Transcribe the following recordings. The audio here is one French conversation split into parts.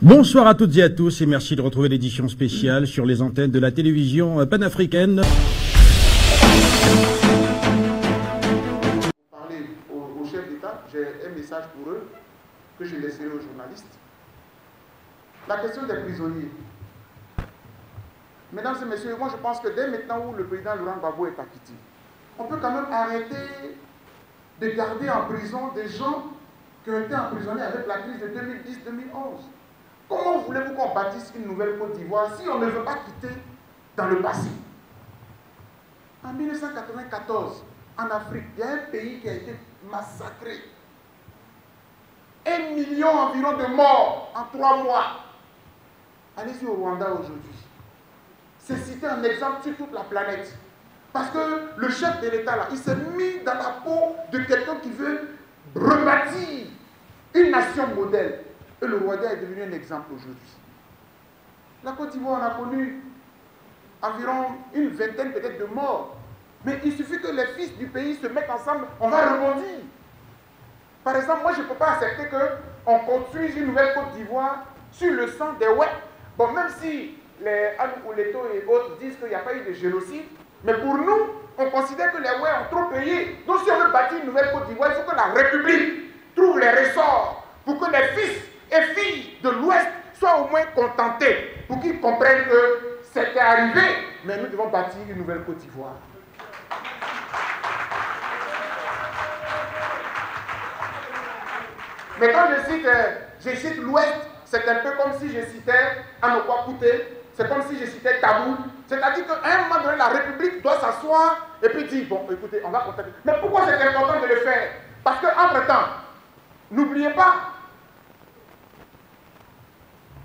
Bonsoir à toutes et à tous et merci de retrouver l'édition spéciale sur les antennes de la télévision panafricaine. Pour parler au chef d'État, j'ai un message pour eux que je laisserai aux journalistes. La question des prisonniers. Mesdames et messieurs, moi je pense que dès maintenant où le président Laurent Gbagbo est acquitté, on peut quand même arrêter de garder en prison des gens qui ont été emprisonnés avec la crise de 2010-2011. Comment voulez-vous qu'on bâtisse une nouvelle Côte d'Ivoire si on ne veut pas quitter dans le passé? En 1994, en Afrique, il y a un pays qui a été massacré. 1 million environ de morts en 3 mois. Allez-y au Rwanda aujourd'hui. C'est cité un exemple sur toute la planète. Parce que le chef de l'État, là, il s'est mis dans la peau de quelqu'un qui veut rebâtir une nation modèle. Et le Rwanda est devenu un exemple aujourd'hui. La Côte d'Ivoire, on a connu environ une vingtaine peut-être de morts. Mais il suffit que les fils du pays se mettent ensemble, on va rebondir. Par exemple, moi je ne peux pas accepter qu'on construise une nouvelle Côte d'Ivoire sur le sang des Ouè. Bon, même si les Anouleto et autres disent qu'il n'y a pas eu de génocide, mais pour nous, on considère que les Ouè ont trop payé. Donc si on veut bâtir une nouvelle Côte d'Ivoire, il faut que la République trouve les ressorts pour que les fils et filles de l'Ouest soient au moins contentés, pour qu'ils comprennent que c'était arrivé, mais nous devons bâtir une nouvelle Côte d'Ivoire. Mais quand je cite l'Ouest, c'est un peu comme si je citais Anokwakouté, c'est comme si je citais Tabou. C'est-à-dire qu'à un moment donné, la République doit s'asseoir et puis dire, bon, écoutez, on va contacter. Mais pourquoi c'est important de le faire? Parce qu'entre-temps, n'oubliez pas,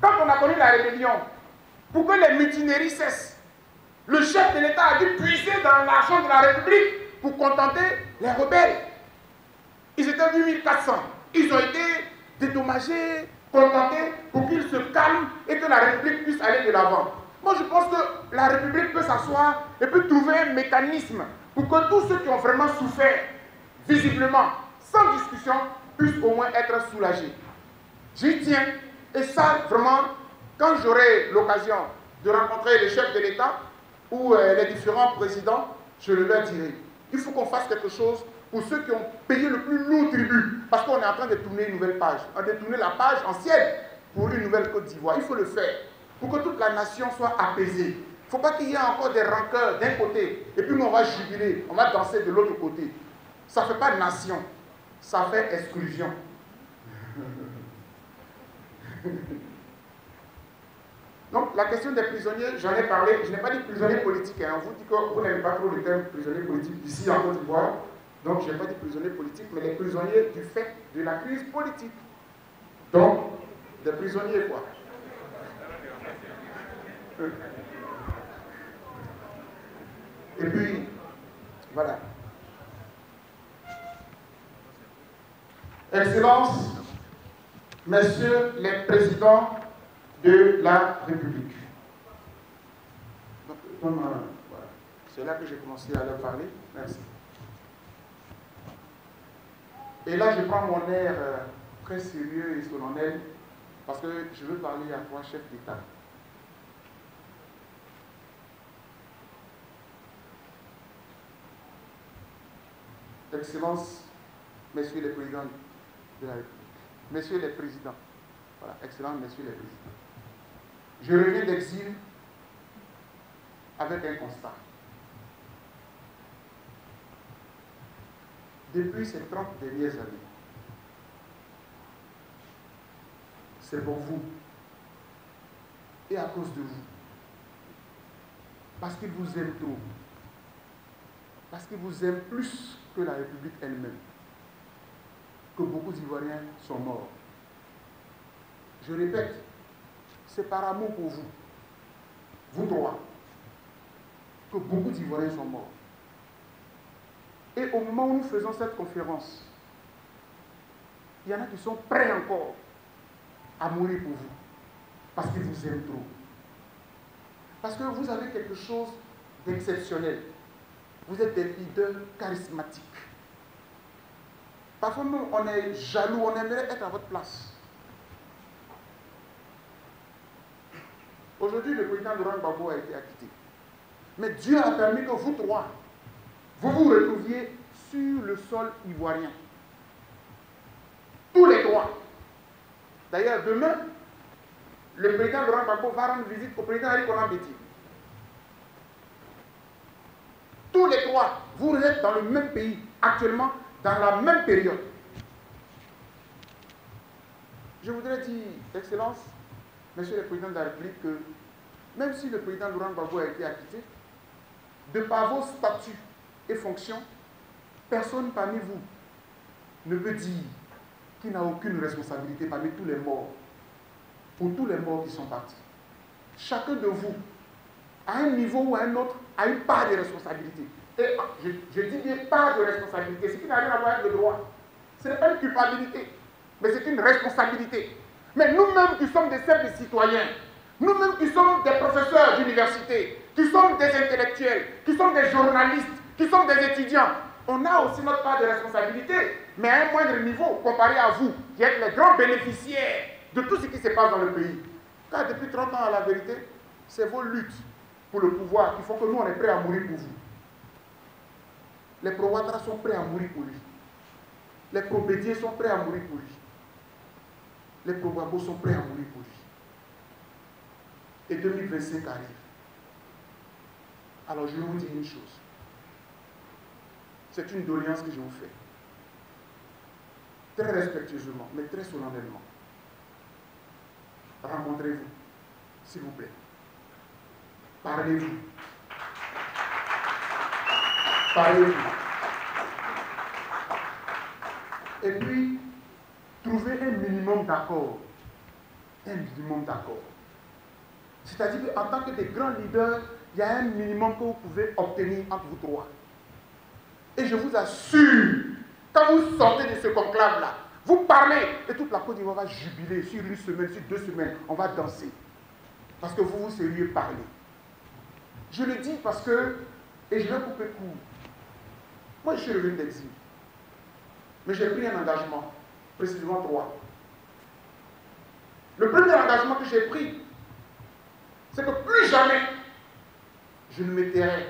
quand on a connu la rébellion, pour que les mutineries cessent, le chef de l'État a dû puiser dans l'argent de la République pour contenter les rebelles. Ils étaient 8400. Ils ont été dédommagés, contentés pour qu'ils se calment et que la République puisse aller de l'avant. Moi, je pense que la République peut s'asseoir et peut trouver un mécanisme pour que tous ceux qui ont vraiment souffert, visiblement, sans discussion, puissent au moins être soulagés. J'y tiens. Et ça, vraiment, quand j'aurai l'occasion de rencontrer les chefs de l'État ou les différents présidents, je le leur dirai. Il faut qu'on fasse quelque chose pour ceux qui ont payé le plus lourd tribut, parce qu'on est en train de tourner une nouvelle page. On a tourné la page ancienne pour une nouvelle Côte d'Ivoire. Il faut le faire pour que toute la nation soit apaisée. Il ne faut pas qu'il y ait encore des rancœurs d'un côté, et puis nous on va jubiler, on va danser de l'autre côté. Ça ne fait pas nation, ça fait exclusion. Donc la question des prisonniers, j'en ai parlé, je n'ai pas dit prisonniers politiques, hein. On vous dit que vous n'aimez pas trop le terme prisonniers politiques ici en Côte d'Ivoire, donc je n'ai pas dit prisonniers politiques, mais les prisonniers du fait de la crise politique. Donc, des prisonniers quoi. Et puis, voilà. Excellences, Messieurs les présidents de la République. Donc, voilà. C'est là que j'ai commencé à leur parler. Merci. Et là, je prends mon air très sérieux et solennel parce que je veux parler à 3 chefs d'État. Excellences, Messieurs les présidents de la République. Messieurs les présidents, voilà, excellent, messieurs les présidents. Je reviens d'exil avec un constat. Depuis ces 30 dernières années, c'est pour vous et à cause de vous. Parce qu'ils vous aiment trop. Parce qu'ils vous aiment plus que la République elle-même. Que beaucoup d'Ivoiriens sont morts. Je répète, c'est par amour pour vous, vous trois, que beaucoup d'Ivoiriens sont morts. Et au moment où nous faisons cette conférence, il y en a qui sont prêts encore à mourir pour vous, parce qu'ils vous aiment trop. Parce que vous avez quelque chose d'exceptionnel. Vous êtes des leaders charismatiques. Parfois, nous, on est jaloux, on aimerait être à votre place. Aujourd'hui, le président Laurent Gbagbo a été acquitté. Mais Dieu a permis que vous trois, vous vous retrouviez sur le sol ivoirien. Tous les trois. D'ailleurs, demain, le président Laurent Gbagbo va rendre visite au président Henri Konan Bédié. Tous les trois, vous êtes dans le même pays, actuellement, dans la même période. Je voudrais dire, Excellence, Monsieur le Président de la République, que même si le président Laurent Gbagbo a été acquitté, de par vos statuts et fonctions, personne parmi vous ne peut dire qu'il n'a aucune responsabilité parmi tous les morts, ou tous les morts qui sont partis. Chacun de vous, à un niveau ou à un autre, a une part de responsabilité. Et je dis bien part de responsabilité, ce qui n'a rien à voir avec le droit. Ce n'est pas une culpabilité, mais c'est une responsabilité. Mais nous-mêmes qui sommes des simples citoyens, nous-mêmes qui sommes des professeurs d'université, qui sommes des intellectuels, qui sommes des journalistes, qui sommes des étudiants, on a aussi notre part de responsabilité, mais à un moindre niveau comparé à vous, qui êtes les grands bénéficiaires de tout ce qui se passe dans le pays. Car depuis 30 ans, à la vérité, c'est vos luttes pour le pouvoir qui font que nous, on est prêts à mourir pour vous. Les pro-Ouattara sont prêts à mourir pour lui. Les pro-Bédié sont prêts à mourir pour lui. Les pro-Gbagbo sont prêts à mourir pour lui. Et 2025 arrive. Alors je vais vous dire une chose. C'est une doléance que je vous fais. Très respectueusement, mais très solennellement. Rencontrez-vous, s'il vous plaît. Parlez-vous. Parlez-vous. Et puis, trouvez un minimum d'accord. Un minimum d'accord. C'est-à-dire qu'en tant que des grands leaders, il y a un minimum que vous pouvez obtenir entre vous trois. Et je vous assure, quand vous sortez de ce conclave-là, vous parlez, et toute la Côte d'Ivoire va jubiler sur une semaine, sur 2 semaines, on va danser. Parce que vous seriez parler. Je le dis parce que, et je vais couper court, moi je suis revenu d'exil. Mais j'ai pris un engagement, précisément 3. Le premier engagement que j'ai pris, c'est que plus jamais je ne me tairai,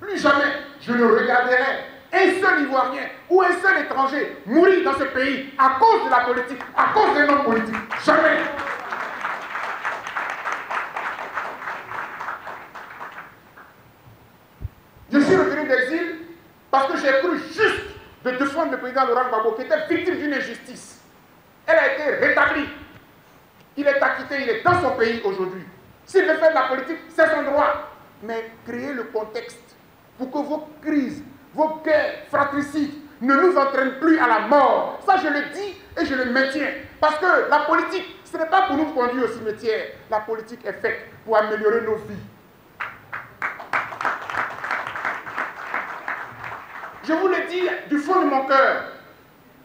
plus jamais je ne regarderai un seul Ivoirien ou un seul étranger mourir dans ce pays à cause de la politique, à cause des hommes politiques. Jamais. Je suis revenu d'exil parce que j'ai cru juste de défendre le président Laurent Gbagbo qui était victime d'une injustice. Elle a été rétablie. Il est acquitté, il est dans son pays aujourd'hui. S'il veut faire de la politique, c'est son droit. Mais créer le contexte pour que vos crises, vos guerres fratricides ne nous entraînent plus à la mort. Ça, je le dis et je le maintiens. Parce que la politique, ce n'est pas pour nous conduire au cimetière. La politique est faite pour améliorer nos vies. Je vous le dis du fond de mon cœur.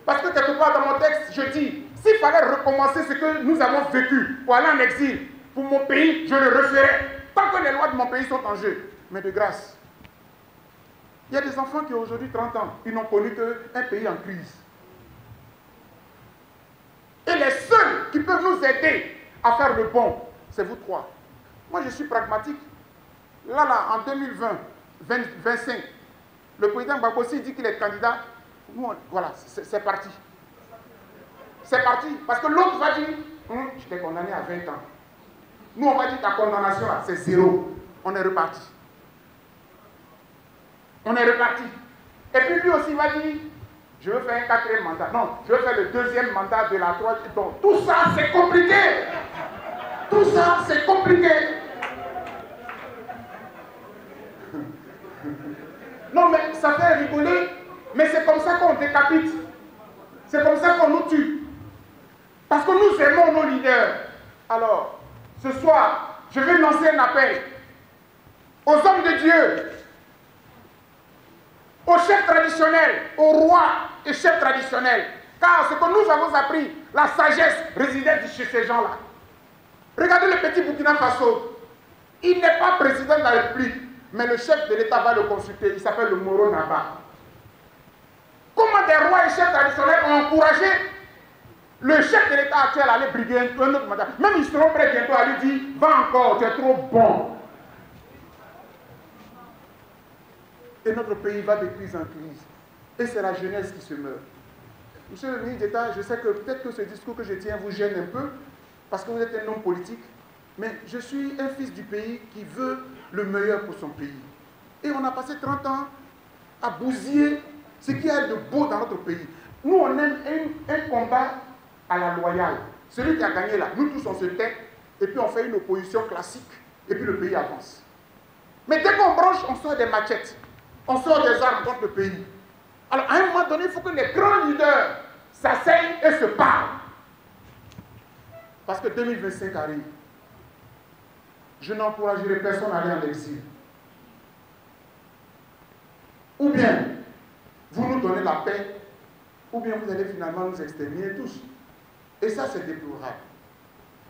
Parce que quelque part dans mon texte, je dis, s'il fallait recommencer ce que nous avons vécu pour aller en exil, pour mon pays, je le referai. Tant que les lois de mon pays sont en jeu. Mais de grâce. Il y a des enfants qui ont aujourd'hui 30 ans. Ils n'ont connu qu'un pays en crise. Et les seuls qui peuvent nous aider à faire le bon, c'est vous trois. Moi, je suis pragmatique. Là, en 2020-2025, le président Gbagbo dit qu'il est candidat. Nous, voilà, c'est parti. C'est parti. Parce que l'autre va dire, je t'ai condamné à 20 ans. Nous, on va dire que la condamnation, là, c'est 0. On est reparti. On est reparti. Et puis lui aussi va dire, je veux faire un 4e mandat. Non, je veux faire le 2e mandat de la 3e. Donc, tout ça, c'est compliqué. Tout ça, c'est compliqué. Non, mais ça fait rigoler, mais c'est comme ça qu'on décapite. C'est comme ça qu'on nous tue. Parce que nous aimons nos leaders. Alors, ce soir, je vais lancer un appel aux hommes de Dieu, aux chefs traditionnels, aux rois et chefs traditionnels. Car ce que nous avons appris, la sagesse résidait chez ces gens-là. Regardez le petit Burkina Faso. Il n'est pas président de la République, mais le chef de l'État va le consulter. Il s'appelle le Moro Naba. Comment des rois et chefs traditionnels ont encouragé le chef de l'État actuel allait briguer un autre mandat. Même ils seront prêts bientôt à lui dire, va encore, tu es trop bon. Et notre pays va de crise en crise. Et c'est la jeunesse qui se meurt. Monsieur le ministre d'État, je sais que peut-être que ce discours que je tiens vous gêne un peu, parce que vous êtes un homme politique, mais je suis un fils du pays qui veut le meilleur pour son pays. Et on a passé 30 ans à bousiller ce qu'il y a de beau dans notre pays. Nous, on aime un combat à la loyale. Celui qui a gagné là, nous tous on se tait, et puis on fait une opposition classique, et puis le pays avance. Mais dès qu'on branche, on sort des machettes, on sort des armes contre le pays. Alors à un moment donné, il faut que les grands leaders s'asseyent et se parlent. Parce que 2025 arrive. Je n'encouragerai personne à aller en exil. Ou bien, vous nous donnez la paix, ou bien vous allez finalement nous exterminer tous. Et ça, c'est déplorable.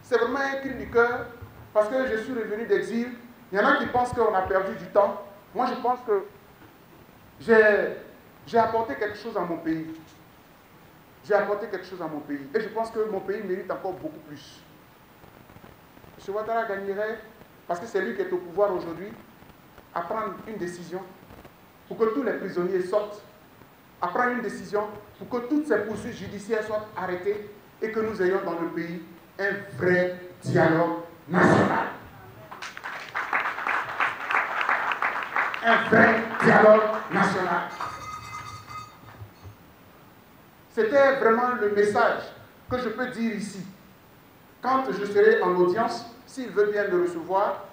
C'est vraiment un cri du cœur, parce que je suis revenu d'exil. Il y en a qui pensent qu'on a perdu du temps. Moi, je pense que j'ai apporté quelque chose à mon pays. J'ai apporté quelque chose à mon pays. Et je pense que mon pays mérite encore beaucoup plus. M. Ouattara gagnerait, parce que c'est lui qui est au pouvoir aujourd'hui, à prendre une décision pour que tous les prisonniers sortent, à prendre une décision pour que toutes ces poursuites judiciaires soient arrêtées et que nous ayons dans le pays un vrai dialogue national. Un vrai dialogue national. C'était vraiment le message que je peux dire ici. Quand je serai en audience, s'il veut bien me recevoir,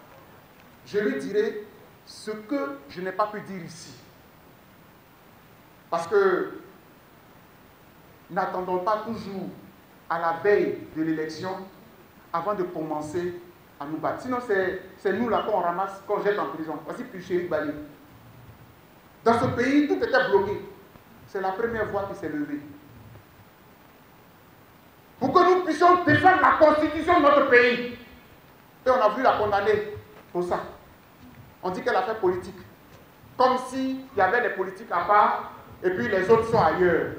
je lui dirai ce que je n'ai pas pu dire ici. Parce que n'attendons pas toujours à la veille de l'élection avant de commencer à nous battre. Sinon, c'est nous là qu'on ramasse, qu'on jette en prison. Voici Puchéry Bali. Dans ce pays, tout était bloqué. C'est la première voix qui s'est levée. Pour que nous puissions défendre la constitution de notre pays. Et on a vu la condamner pour ça. On dit qu'elle a fait politique. Comme s'il y avait des politiques à part, et puis les autres sont ailleurs.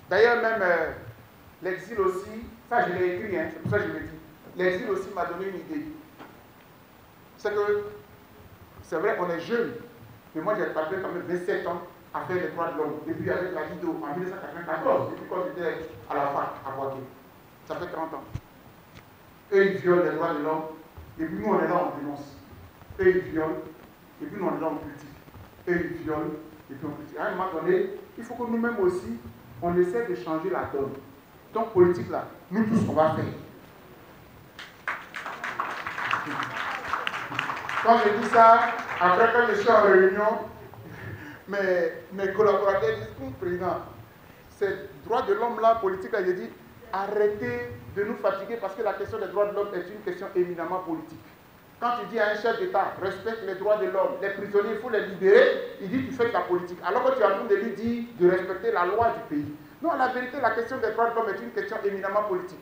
D'ailleurs, même l'exil aussi, ça je l'ai écrit, hein, c'est pour ça que je le dis. L'exil aussi m'a donné une idée. C'est que, c'est vrai qu'on est jeune, mais moi j'ai passé quand même 27 ans à faire les droits de l'homme. Et puis avec la vidéo en 1994, depuis quand j'étais à la fac à Boaké. Ça fait 30 ans. Eux ils violent les droits de l'homme, et puis nous on est là, on dénonce. Eux ils violent, et puis nous on est là, on critique. Eux ils violent, et puis on critique. À un moment donné, il faut que nous-mêmes aussi, on essaie de changer la donne. Donc politique là, nous tous on va faire. Quand je dis ça, après quand je suis en réunion, mes collaborateurs disent, président, ces droits de l'homme là, politique là, j'ai dit, arrêtez de nous fatiguer parce que la question des droits de l'homme est une question éminemment politique. Quand tu dis à un chef d'État, respecte les droits de l'homme, les prisonniers, il faut les libérer, il dit, tu fais de la politique. Alors que tu es en train de lui dire de respecter la loi du pays. Non, la vérité, la question des droits de l'homme est une question éminemment politique.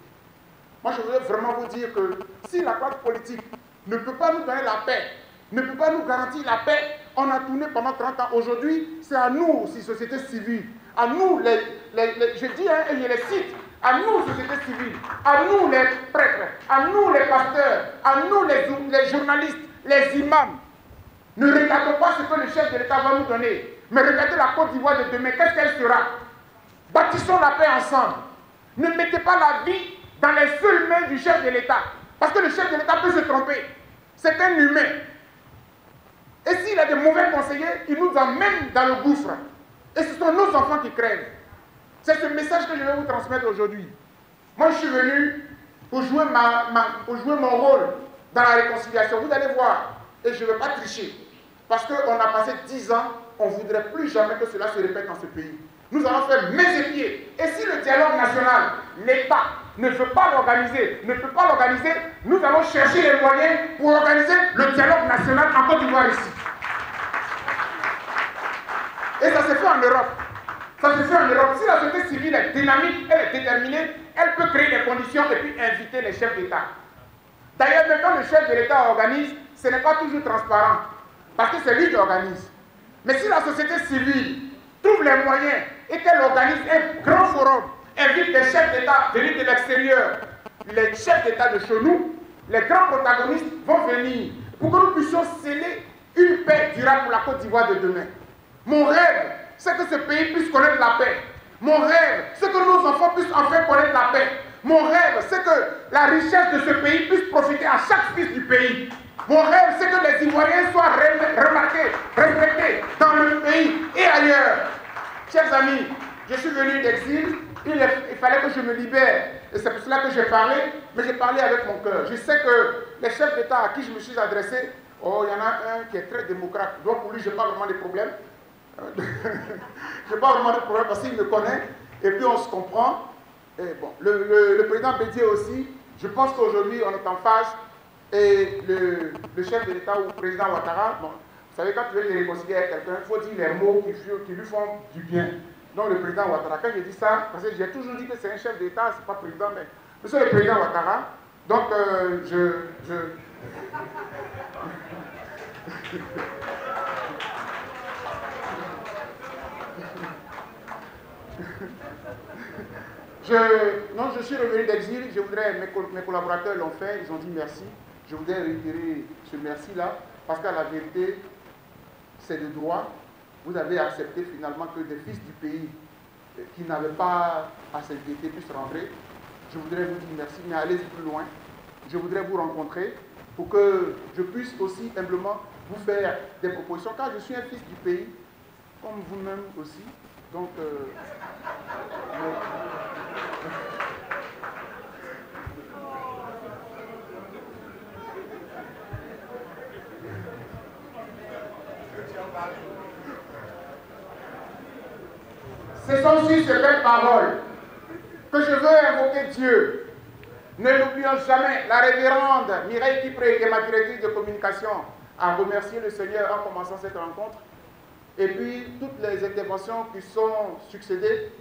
Moi, je voudrais vraiment vous dire que si la classe politique ne peut pas nous donner la paix, ne peut pas nous garantir la paix, on a tourné pendant 30 ans. Aujourd'hui, c'est à nous aussi, société civile, à nous, je dis, hein, et je les cite, à nous, société civile, à nous, les prêtres, à nous, les pasteurs, à nous, les journalistes, les imams. Ne regardons pas ce que le chef de l'État va nous donner, mais regardez la Côte d'Ivoire de demain, qu'est-ce qu'elle sera? Bâtissons la paix ensemble. Ne mettez pas la vie dans les seules mains du chef de l'État. Parce que le chef de l'État peut se tromper. C'est un humain. Et s'il a de mauvais conseillers, il nous emmène dans le gouffre. Et ce sont nos enfants qui crèvent. C'est ce message que je vais vous transmettre aujourd'hui. Moi, je suis venu pour jouer, mon rôle dans la réconciliation. Vous allez voir. Et je ne vais pas tricher. Parce qu'on a passé 10 ans, on ne voudrait plus jamais que cela se répète dans ce pays. Nous allons faire mains et pieds. Et si le dialogue national, l'État ne veut pas l'organiser, nous allons chercher les moyens pour organiser le dialogue national en Côte d'Ivoire ici. Et ça se fait en Europe. Ça se fait en Europe. Si la société civile est dynamique, elle est déterminée, elle peut créer les conditions et puis inviter les chefs d'État. D'ailleurs, même quand le chef de l'État organise, ce n'est pas toujours transparent. Parce que c'est lui qui organise. Mais si la société civile trouve les moyens et qu'elle organise un grand forum, invite des chefs d'État venus de l'extérieur, les chefs d'État de chez nous, les grands protagonistes vont venir pour que nous puissions sceller une paix durable pour la Côte d'Ivoire de demain. Mon rêve, c'est que ce pays puisse connaître la paix. Mon rêve, c'est que nos enfants puissent enfin connaître la paix. Mon rêve, c'est que la richesse de ce pays puisse profiter à chaque fils du pays. Mon rêve, c'est que les Ivoiriens soient remarqués, respectés dans le pays et ailleurs. Chers amis, je suis venu d'exil, il fallait que je me libère. Et c'est pour cela que j'ai parlé, mais j'ai parlé avec mon cœur. Je sais que les chefs d'État à qui je me suis adressé, oh, il y en a un qui est très démocrate. Donc pour lui, je n'ai pas vraiment de problème. Je n'ai pas vraiment de problème parce qu'il me connaît. Et puis on se comprend. Et bon, le président Bédié aussi, je pense qu'aujourd'hui on est en phase. Et le chef de l'État ou le président Ouattara, bon, vous savez, quand tu veux te réconcilier avec quelqu'un, il faut dire les mots qui lui font du bien. Donc le président Ouattara, quand j'ai dit ça, parce que j'ai toujours dit que c'est un chef d'État, c'est pas président, mais monsieur le président Ouattara, donc je suis revenu d'exil, je voudrais, mes collaborateurs l'ont fait, ils ont dit merci. Je voudrais réitérer ce merci-là, parce qu'à la vérité, c'est de droit. Vous avez accepté finalement que des fils du pays qui n'avaient pas à s'inquiéter puissent rentrer. Je voudrais vous dire merci, mais allez-y plus loin. Je voudrais vous rencontrer pour que je puisse aussi humblement vous faire des propositions, car je suis un fils du pays, comme vous-même aussi. Donc, ce sont sur ces belles paroles que je veux invoquer Dieu. Ne l'oublions jamais, la révérende Mireille Kipré, qui est ma directrice de communication, a remercié le Seigneur en commençant cette rencontre. Et puis, toutes les interventions qui sont succédées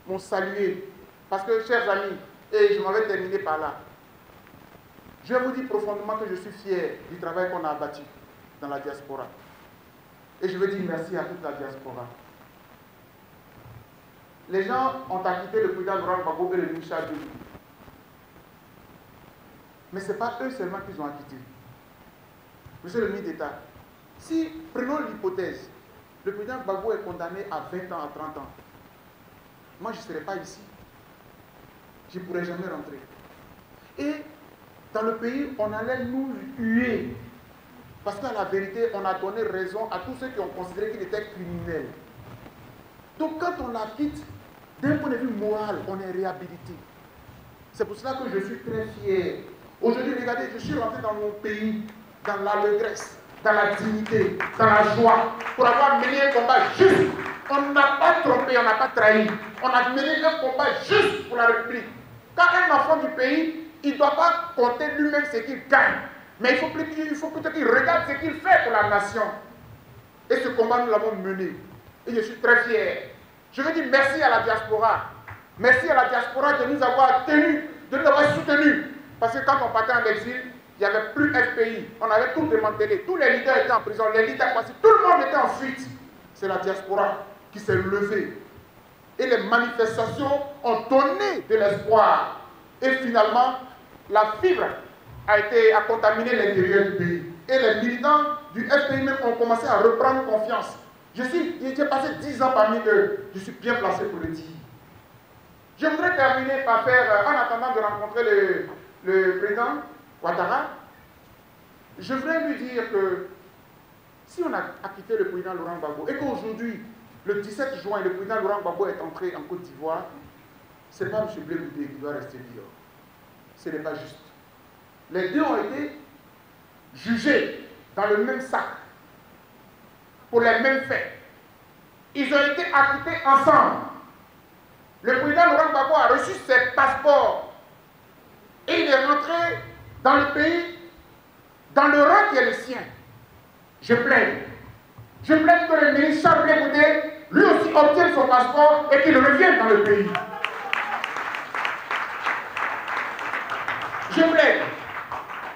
m'ont salué. Parce que, chers amis, et je m'en vais terminer par là, je vous dis profondément que je suis fier du travail qu'on a abattu dans la diaspora. Et je veux dire merci à toute la diaspora. Les gens ont acquitté le président Laurent Gbagbo et le ministre Abdou. Mais ce n'est pas eux seulement qu'ils ont acquitté. Monsieur le ministre d'État, si, prenons l'hypothèse, le président Gbagbo est condamné à 20 ans, à 30 ans, moi je ne serai pas ici. Je ne pourrai jamais rentrer. Et dans le pays, on allait nous huer. Parce qu'à la vérité, on a donné raison à tous ceux qui ont considéré qu'il était criminel. Donc quand on la quitte, d'un point de vue moral, on est réhabilité. C'est pour cela que je suis très fier. Aujourd'hui, regardez, je suis rentré dans mon pays, dans l'allégresse, dans la dignité, dans la joie, pour avoir mené un combat juste. On n'a pas trompé, on n'a pas trahi. On a mené un combat juste pour la République. Quand un enfant du pays, il ne doit pas compter lui-même ce qu'il gagne. Mais il faut plutôt qu'il regarde ce qu'il fait pour la nation. Et ce combat, nous l'avons mené. Et je suis très fier. Je veux dire merci à la diaspora. Merci à la diaspora de nous avoir tenus, de nous avoir soutenus. Parce que quand on partait en exil, il n'y avait plus FPI. On avait tout démantelé. Tous les leaders étaient en prison. Les leaders passés. Tout le monde était en fuite. C'est la diaspora qui s'est levée. Et les manifestations ont donné de l'espoir. Et finalement, la fibre a contaminé l'intérieur du pays. Et les militants du FPI même ont commencé à reprendre confiance. J'ai passé 10 ans parmi eux. Je suis bien placé pour le dire. Je voudrais terminer par faire, en attendant de rencontrer le président Ouattara, je voudrais lui dire que si on a acquitté le président Laurent Gbagbo et qu'aujourd'hui, le 17 juin, le président Laurent Gbagbo est entré en Côte d'Ivoire, ce n'est pas M. Blé Goudé qui doit rester dehors. Ce n'est pas juste. Les deux ont été jugés dans le même sac pour les mêmes faits. Ils ont été acquittés ensemble. Le président Laurent Gbagbo a reçu ses passeports et il est rentré dans le pays, dans le rang qui est le sien. Je plaide. Je plaide que le ministre Charles Blé Goudé, lui aussi, obtienne son passeport et qu'il revienne dans le pays. Je plaide.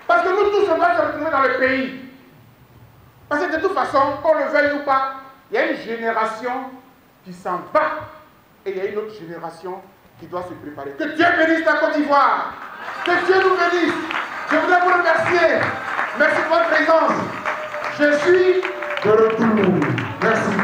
Parce que nous tous, on doit se retrouver dans le pays. Parce que de toute façon, qu'on le veuille ou pas, il y a une génération qui s'en bat Et il y a une autre génération qui doit se préparer. Que Dieu bénisse la Côte d'Ivoire. Que Dieu nous bénisse. Je voudrais vous remercier. Merci de votre présence. Je suis de retour. Merci.